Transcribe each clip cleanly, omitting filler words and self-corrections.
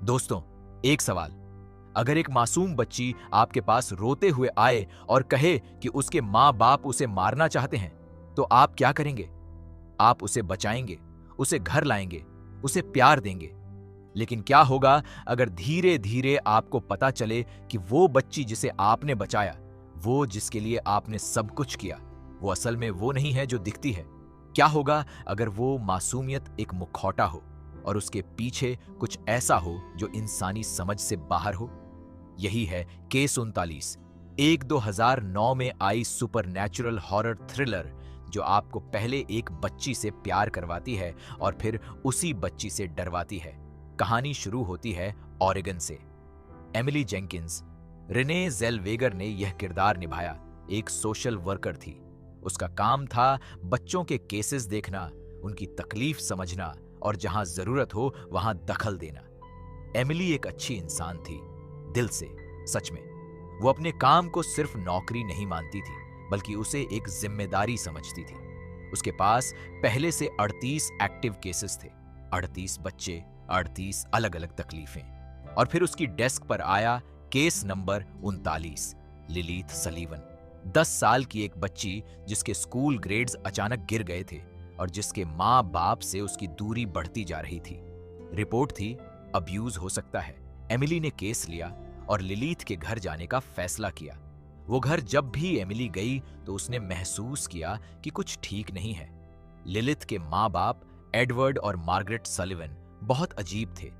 दोस्तों, एक सवाल। अगर एक मासूम बच्ची आपके पास रोते हुए आए और कहे कि उसके माँ बाप उसे मारना चाहते हैं, तो आप क्या करेंगे? आप उसे बचाएंगे, उसे घर लाएंगे, उसे प्यार देंगे। लेकिन क्या होगा अगर धीरे धीरे आपको पता चले कि वो बच्ची जिसे आपने बचाया, वो जिसके लिए आपने सब कुछ किया, वो असल में वो नहीं है जो दिखती है? क्या होगा अगर वो मासूमियत एक मुखौटा हो और उसके पीछे कुछ ऐसा हो जो इंसानी समझ से बाहर हो? यही है केस 39, एक 2009 में आई सुपरनैचुरल हॉरर थ्रिलर जो आपको पहले एक बच्ची से प्यार करवाती है और फिर उसी बच्ची से डरवाती है। कहानी शुरू होती है ऑरेगन से। एमिली जेंकिंस, रिने ज़ेलवेगर ने यह किरदार निभाया, एक सोशल वर्कर थी। उसका काम था बच्चों के केसेस देखना, उनकी तकलीफ समझना और जहां जरूरत हो वहां दखल देना। एमिली एक अच्छी इंसान थी, दिल से, सच में। वो अपने काम को सिर्फ नौकरी नहीं मानती थी, बल्कि उसे एक जिम्मेदारी समझती थी। उसके पास पहले से 38 एक्टिव केसेस थे, 38 बच्चे, 38 अलग अलग तकलीफें। और फिर उसकी डेस्क पर आया केस नंबर 39, लिलीथ सलीवन। 10 साल की एक बच्ची जिसके स्कूल ग्रेड्स अचानक गिर गए थे और जिसके माँ बाप से उसकी दूरी बढ़ती जा रही थी। रिपोर्ट थी अब्यूज हो सकता है। एमिली ने केस लिया और लिलीथ के घर जाने का फैसला किया। वो घर जब भी एमिली गई तो उसने महसूस किया कि कुछ ठीक नहीं है। लिलिथ के माँ बाप एडवर्ड और मार्गरेट सलिवन बहुत अजीब थे।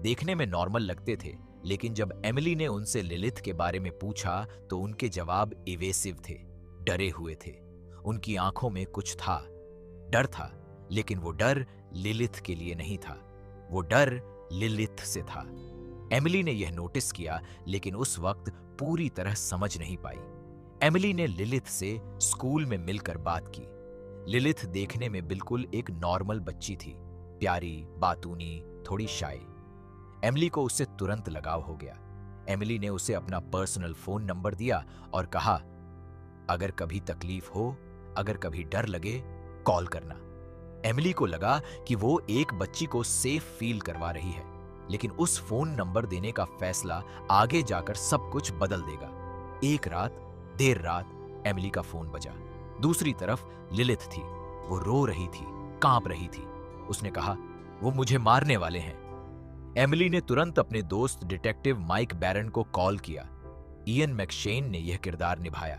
देखने में नॉर्मल लगते थे, लेकिन जब एमिली ने उनसे लिलिथ के बारे में पूछा तो उनके जवाब इवेसिव थे, डरे हुए थे। उनकी आंखों में कुछ था, डर था, लेकिन वो डर लिलिथ के लिए नहीं था, वो डर लिलिथ से था। एमिली ने यह नोटिस किया, लेकिन उस वक्त पूरी तरह समझ नहीं पाई। एमिली ने लिलिथ से स्कूल में मिलकर बात की। लिलिथ देखने में बिल्कुल एक नॉर्मल बच्ची थी, प्यारी, बातूनी, थोड़ी शाय। एमिली को उससे तुरंत लगाव हो गया। एमिली ने उसे अपना पर्सनल फोन नंबर दिया और कहा, अगर कभी तकलीफ हो, अगर कभी डर लगे, कॉल करना। एमिली को लगा कि वो एक बच्ची को सेफ फील करवा रही है, लेकिन उस फोन नंबर देने का फैसला आगे जाकर सब कुछ बदल देगा। एक रात, देर रात, एमिली का फोन बजा। दूसरी तरफ लिलिथ थी। वो रो रही थी, कांप रही थी। उसने कहा, वो मुझे मारने वाले हैं। एमिली ने तुरंत अपने दोस्त डिटेक्टिव माइक बैरन को कॉल किया। इयन मैकशेन ने यह किरदार निभाया,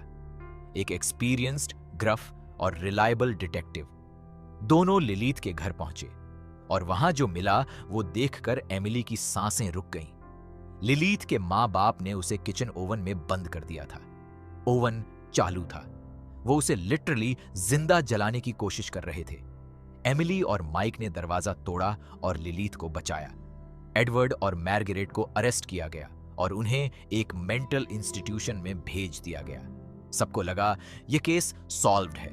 एक एक्सपीरियंस्ड, ग्रफ और रिलायबल डिटेक्टिव। दोनों लिलीथ के घर पहुंचे और वहां जो मिला वो देखकर एमिली की सांसें रुक गईं। लिलीथ के माँ बाप ने उसे किचन ओवन में बंद कर दिया था। ओवन चालू था। वो उसे लिटरली जिंदा जलाने की कोशिश कर रहे थे। एमिली और माइक ने दरवाजा तोड़ा और लिलीथ को बचाया। एडवर्ड और मार्गरेट को अरेस्ट किया गया और उन्हें एक मेंटल इंस्टीट्यूशन में भेज दिया गया। सबको लगा यह केस सॉल्व्ड है।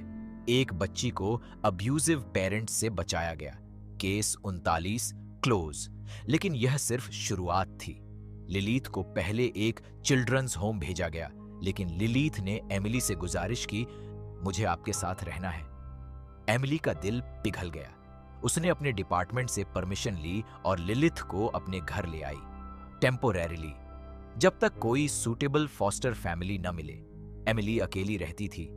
एक बच्ची को अब्यूजिव पेरेंट्स से बचाया गया। Case 39 close. लेकिन यह सिर्फ शुरुआत थी। लिलीथ को पहले एक चिल्ड्रंस होम भेजा गया, लेकिन लिलीथ ने एमिली से गुजारिश की, मुझे आपके साथ रहना है। एमिली का दिल पिघल गया। उसने अपने डिपार्टमेंट से परमिशन ली और लिलिथ को अपने घर ले आई, टेम्पोरेरीली, जब तक कोई सूटेबल फॉस्टर फैमिली न मिले। एमिली अकेली रहती थी।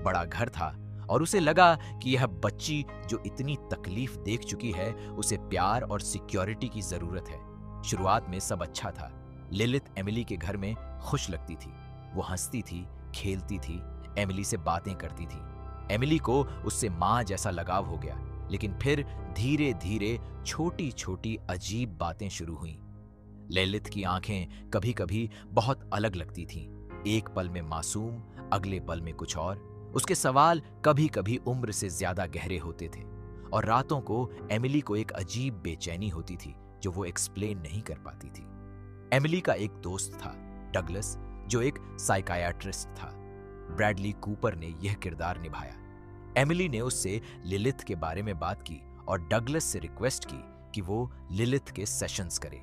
बड़ा घर था और उसे लगा कि यह बच्ची जो इतनी तकलीफ देख चुकी है, उसे प्यार और सिक्योरिटी की जरूरत है। शुरुआत में सब अच्छा था। लिलिथ एमिली के घर में खुश लगती थी। वो हंसती थी, खेलती थी, एमिली से बातें करती थी। एमिली को उससे माँ जैसा लगाव हो गया। लेकिन फिर धीरे धीरे छोटी छोटी अजीब बातें शुरू हुईं। लिलिथ की आंखें कभी कभी बहुत अलग लगती थीं। एक पल में मासूम, अगले पल में कुछ और। उसके सवाल कभी कभी उम्र से ज्यादा गहरे होते थे और रातों को एमिली को एक अजीब बेचैनी होती थी जो वो एक्सप्लेन नहीं कर पाती थी। एमिली का एक दोस्त था, डगलस, जो एक साइकायाट्रिस्ट था। ब्रैडली कूपर ने यह किरदार निभाया। एमिली ने उससे लिलिथ के बारे में बात की और डगलस से रिक्वेस्ट की कि वो लिलिथ के सेशंस करे।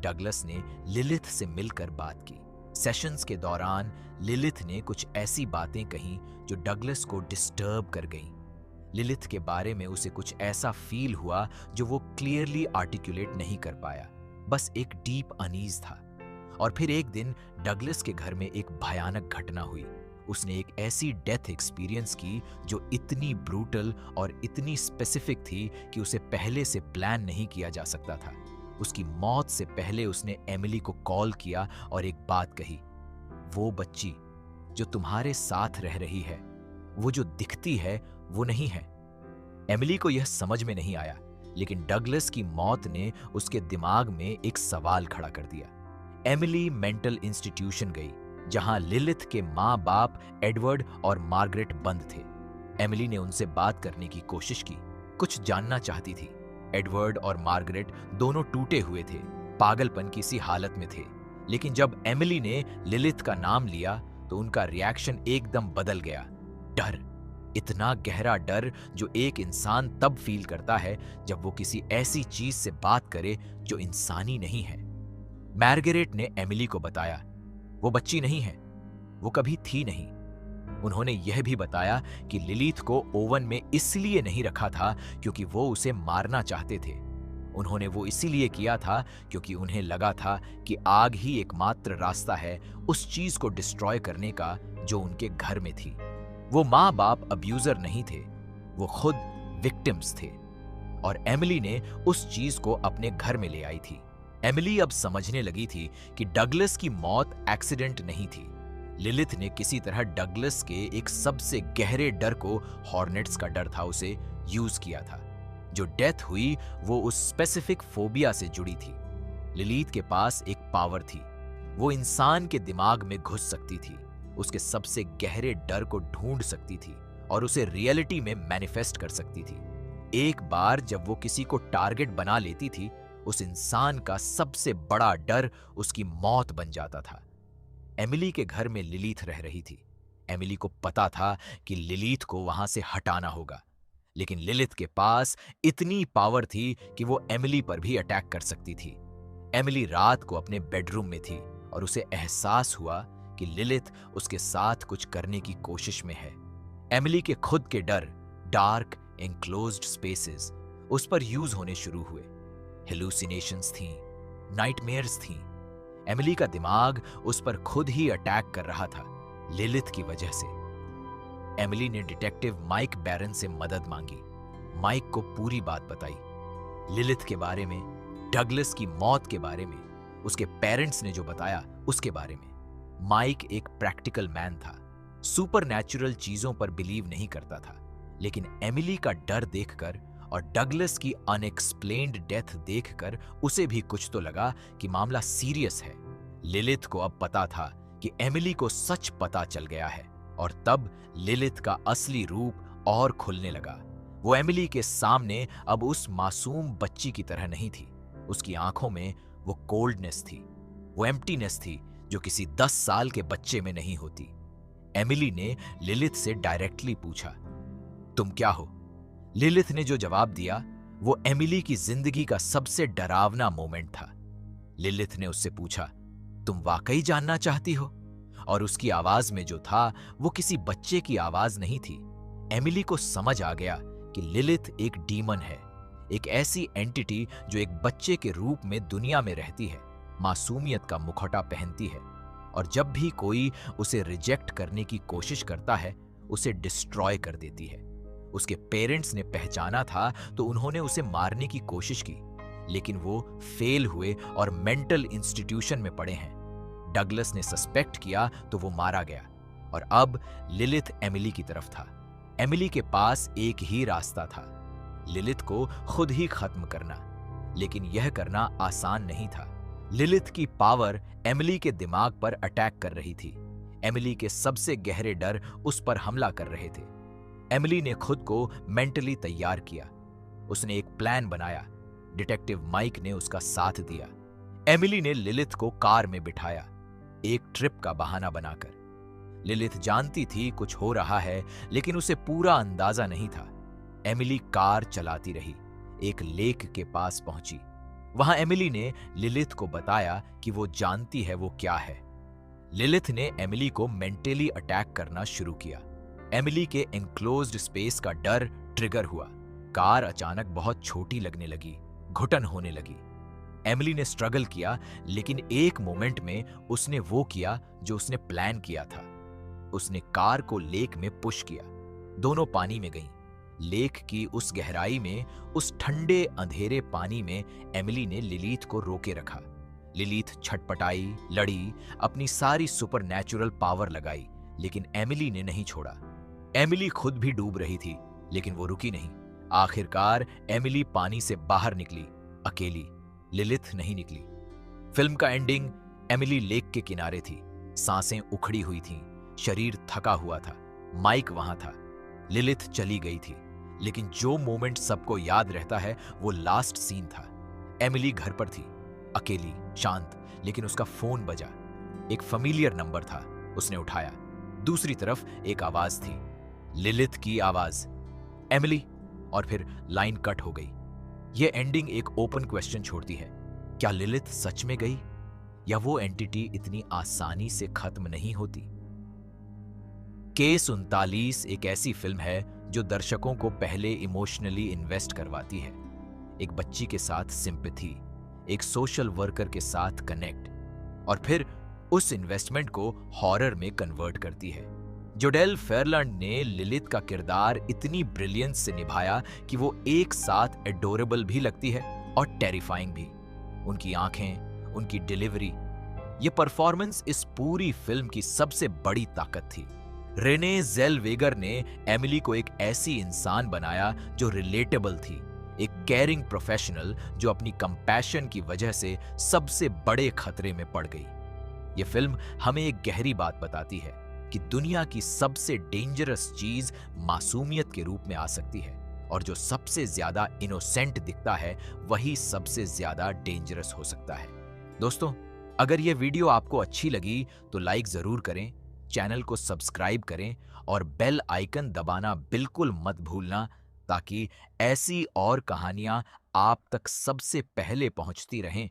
डगलस ने लिलिथ से मिलकर बात की। सेशंस के दौरान लिलिथ ने कुछ ऐसी बातें कहीं जो डगलस को डिस्टर्ब कर गईं। लिलिथ के बारे में उसे कुछ ऐसा फील हुआ जो वो क्लियरली आर्टिकुलेट नहीं कर पाया। बस एक डीप अनीज था। और फिर एक दिन डगलस के घर में एक भयानक घटना हुई। उसने एक ऐसी डेथ एक्सपीरियंस की जो इतनी ब्रूटल और इतनी स्पेसिफिक थी कि उसे पहले से प्लान नहीं किया जा सकता था। उसकी मौत से पहले उसने एमिली को कॉल किया और एक बात कही, वो बच्ची जो तुम्हारे साथ रह रही है, वो जो दिखती है वो नहीं है। एमिली को यह समझ में नहीं आया, लेकिन डगलस की मौत ने उसके दिमाग में एक सवाल खड़ा कर दिया। एमिली मेंटल इंस्टीट्यूशन गई जहां लिलिथ के माँ बाप एडवर्ड और मार्गरेट बंद थे। एमिली ने उनसे बात करने की कोशिश की, कुछ जानना चाहती थी। एडवर्ड और मार्गरेट दोनों टूटे हुए थे, पागलपन की सी हालत में थे। लेकिन जब एमिली ने लिलिथ का नाम लिया तो उनका रिएक्शन एकदम बदल गया। डर, इतना गहरा डर जो एक इंसान तब फील करता है जब वो किसी ऐसी चीज से बात करे जो इंसानी नहीं है। मार्गरेट ने एमिली को बताया, वो बच्ची नहीं है, वो कभी थी नहीं। उन्होंने यह भी बताया कि लिलिथ को ओवन में इसलिए नहीं रखा था क्योंकि वो उसे मारना चाहते थे। उन्होंने वो इसीलिए किया था क्योंकि उन्हें लगा था कि आग ही एकमात्र रास्ता है उस चीज को डिस्ट्रॉय करने का जो उनके घर में थी। वो माँ बाप अब्यूजर नहीं थे, वो खुद विक्टिम्स थे। और एमिली ने उस चीज को अपने घर में ले आई थी। एमिली अब समझने लगी थी कि डगलस की मौत एक्सीडेंट नहीं थी। लिलिथ ने किसी तरह डगलस के एक सबसे गहरे डर को, हॉर्नेट्स का डर था, उसे यूज किया था। जो डेथ हुई वो उस स्पेसिफिक फोबिया से जुड़ी थी। लिलिथ के पास एक पावर थी, वो इंसान के दिमाग में घुस सकती थी, उसके सबसे गहरे डर को ढूंढ सकती थी और उसे रियलिटी में मैनिफेस्ट कर सकती थी। एक बार जब वो किसी को टारगेट बना लेती थी, उस इंसान का सबसे बड़ा डर उसकी मौत बन जाता था। एमिली के घर में लिलिथ रह रही थी। एमिली को पता था कि लिलिथ को वहां से हटाना होगा, लेकिन लिलिथ के पास इतनी पावर थी कि वो एमिली पर भी अटैक कर सकती थी। एमिली रात को अपने बेडरूम में थी और उसे एहसास हुआ कि लिलिथ उसके साथ कुछ करने की कोशिश में है। एमिली के खुद के डर, डार्क एनक्लोज्ड स्पेसेस, उस पर यूज होने शुरू हुए। हेलुसिनेशंस थीं, नाइटमेयर्स थीं। एमिली का दिमाग उस पर खुद ही अटैक कर रहा था, लिलिथ की वजह से। एमिली ने डिटेक्टिव माइक बैरन से मदद मांगी। माइक को पूरी बात बताई, लिलिथ के बारे में, डगलस की मौत के बारे में, उसके पेरेंट्स ने जो बताया उसके बारे में। माइक एक प्रैक्टिकल मैन था, सुपरनैचुरल चीजों पर बिलीव नहीं करता था, लेकिन एमिली का डर देखकर और डगलस की अनएक्सप्लेन्ड डेथ देखकर उसे भी कुछ तो लगा कि मामला सीरियस है। लिलिथ को अब पता था कि एमिली को सच पता चल गया है और तब लिलिथ का असली रूप और खुलने लगा। वो एमिली के सामने अब उस मासूम बच्ची की तरह नहीं थी। उसकी आंखों में वो कोल्डनेस थी, वो एम्प्टीनेस थी जो किसी 10 साल के बच्चे में नहीं होती। एमिली ने लिलिथ से डायरेक्टली पूछा, तुम क्या हो? लिलिथ ने जो जवाब दिया वो एमिली की जिंदगी का सबसे डरावना मोमेंट था। लिलिथ ने उससे पूछा, तुम वाकई जानना चाहती हो? और उसकी आवाज में जो था वो किसी बच्चे की आवाज नहीं थी। एमिली को समझ आ गया कि लिलिथ एक डीमन है, एक ऐसी एंटिटी जो एक बच्चे के रूप में दुनिया में रहती है, मासूमियत का मुखौटा पहनती है और जब भी कोई उसे रिजेक्ट करने की कोशिश करता है उसे डिस्ट्रॉय कर देती है। उसके पेरेंट्स ने पहचाना था तो उन्होंने उसे मारने की कोशिश की, लेकिन वो फेल हुए और मेंटल इंस्टीट्यूशन में पड़े हैं। डगलस ने सस्पेक्ट किया तो वो मारा गया और अब लिलिथ एमिली की तरफ था। एमिली के पास एक ही रास्ता था, लिलिथ को खुद ही खत्म करना, लेकिन यह करना आसान नहीं था। लिलिथ की पावर एमिली के दिमाग पर अटैक कर रही थी। एमिली के सबसे गहरे डर उस पर हमला कर रहे थे। एमिली ने खुद को मेंटली तैयार किया। उसने एक प्लान बनाया। डिटेक्टिव माइक ने उसका साथ दिया। एमिली ने लिलिथ को कार में बिठाया, एक ट्रिप का बहाना बनाकर। लिलिथ जानती थी कुछ हो रहा है, लेकिन उसे पूरा अंदाजा नहीं था। एमिली कार चलाती रही, एक लेक के पास पहुंची। वहां एमिली ने लिलिथ को बताया कि वो जानती है वो क्या है। लिलिथ ने एमिली को मेंटली अटैक करना शुरू किया। एमिली के एनक्लोज्ड स्पेस का डर ट्रिगर हुआ। कार अचानक बहुत छोटी लगने लगी, घुटन होने लगी। एमिली ने स्ट्रगल किया, लेकिन एक मोमेंट में उसने वो किया जो उसने प्लान किया था। उसने कार को लेक में पुश किया। दोनों पानी में गईं। लेक की उस गहराई में, उस ठंडे अंधेरे पानी में एमिली ने लिलीथ को रोके रखा। लिलीथ छटपटाई, लड़ी, अपनी सारी सुपरनैचुरल पावर लगाई, लेकिन एमिली ने नहीं छोड़ा। एमिली खुद भी डूब रही थी, लेकिन वो रुकी नहीं। आखिरकार एमिली पानी से बाहर निकली, अकेली। लिलिथ नहीं निकली। फिल्म का एंडिंग, एमिली लेक के किनारे थी, सांसें उखड़ी हुई थीं, शरीर थका हुआ था, माइक वहां था। लिलिथ चली गई थी, लेकिन जो मोमेंट सबको याद रहता है वो लास्ट सीन था। एमिली घर पर थी, अकेली, शांत, लेकिन उसका फोन बजा। एक फेमिलियर नंबर था, उसने उठाया। दूसरी तरफ एक आवाज थी, लिलिथ की आवाज, एमिली, और फिर लाइन कट हो गई। यह एंडिंग एक ओपन क्वेश्चन छोड़ती है, क्या लिलिथ सच में गई, या वो एंटिटी इतनी आसानी से खत्म नहीं होती? केस 39 एक ऐसी फिल्म है जो दर्शकों को पहले इमोशनली इन्वेस्ट करवाती है। एक बच्ची के साथ सिंपैथी, एक सोशल वर्कर के साथ कनेक्ट, और फिर उस इन्वेस्टमेंट को हॉरर में कन्वर्ट करती है। जोडेल फेरलैंड ने लिलिथ का किरदार इतनी ब्रिलियंस से निभाया कि वो एक साथ एडोरेबल भी लगती है और टेरिफाइंग भी। उनकी आंखें, उनकी डिलीवरी, ये परफॉर्मेंस इस पूरी फिल्म की सबसे बड़ी ताकत थी। रेने ज़ेलवेगर ने एमिली को एक ऐसी इंसान बनाया जो रिलेटेबल थी, एक केयरिंग प्रोफेशनल जो अपनी कंपैशन की वजह से सबसे बड़े खतरे में पड़ गई। ये फिल्म हमें एक गहरी बात बताती है कि दुनिया की सबसे डेंजरस चीज मासूमियत के रूप में आ सकती है, और जो सबसे ज्यादा इनोसेंट दिखता है वही सबसे ज्यादा डेंजरस हो सकता है। दोस्तों, अगर ये वीडियो आपको अच्छी लगी तो लाइक जरूर करें, चैनल को सब्सक्राइब करें और बेल आइकन दबाना बिल्कुल मत भूलना, ताकि ऐसी और कहानियां आप तक सबसे पहले पहुंचती रहें।